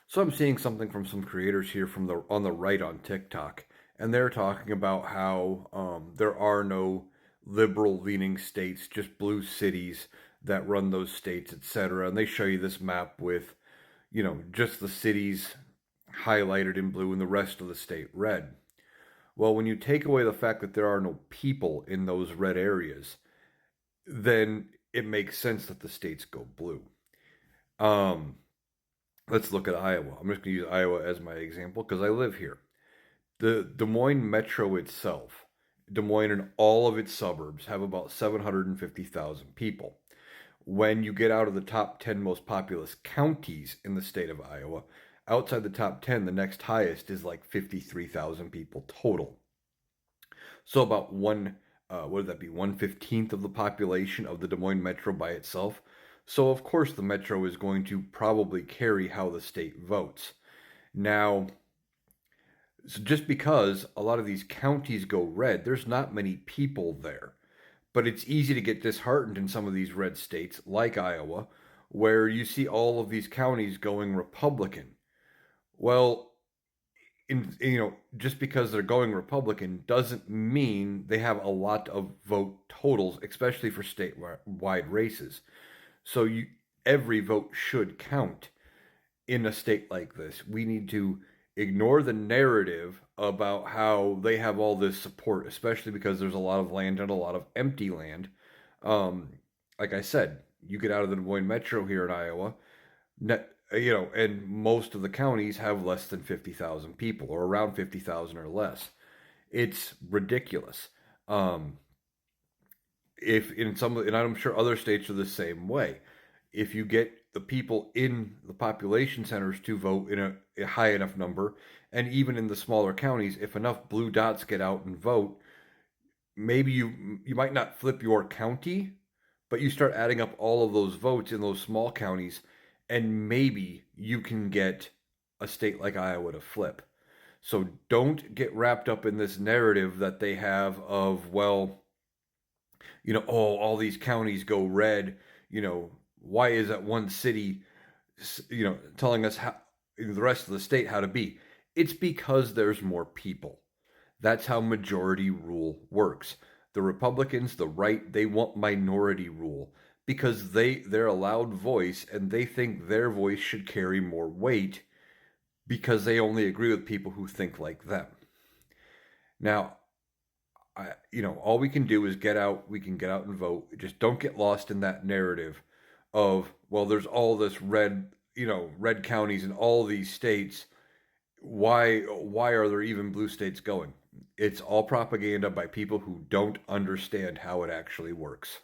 So I'm seeing something from some creators here from the on the right on TikTok, and they're talking about how there are no liberal leaning states, just blue cities that run those states, etc. And they show you this map with, just the cities highlighted in blue and the rest of the state red. Well, when you take away the fact that there are no people in those red areas, then it makes sense that the states go blue. Um, let's look at Iowa. I'm just going to use Iowa as my example because I live here. The Des Moines metro itself, Des Moines and all of its suburbs have about 750,000 people. When you get out of the top 10 most populous counties in the state of Iowa, outside the top 10, the next highest is like 53,000 people total. So about what would that be, 1/15th of the population of the Des Moines metro by itself. So of course the metro is going to probably carry how the state votes. Now, so just because a lot of these counties go red, there's not many people there. But it's easy to get disheartened in some of these red states, like Iowa, where you see all of these counties going Republican. Well, just because they're going Republican doesn't mean they have a lot of vote totals, especially for statewide races. So every vote should count in a state like this. We need to ignore the narrative about how they have all this support, especially because there's a lot of land and a lot of empty land. Um, like I said, you get out of the Des Moines metro here in Iowa, and most of the counties have less than 50,000 people or around 50,000 or less. It's ridiculous. Um, if in some, and I'm sure other states are the same way. If you get the people in the population centers to vote in a high enough number, and even in the smaller counties, if enough blue dots get out and vote, maybe you might not flip your county, but you start adding up all of those votes in those small counties, and maybe you can get a state like Iowa to flip. So don't get wrapped up in this narrative that they have of, well, oh, all these counties go red. Why is that one city, telling us how the rest of the state how to be? It's because there's more people. That's how majority rule works. The Republicans, the right, they want minority rule because they're a loud voice and they think their voice should carry more weight because they only agree with people who think like them. Now, all we can do is get out. We can get out and vote. Just don't get lost in that narrative of, well, there's all this red counties in all these states. Why are there even blue states going? It's all propaganda by people who don't understand how it actually works.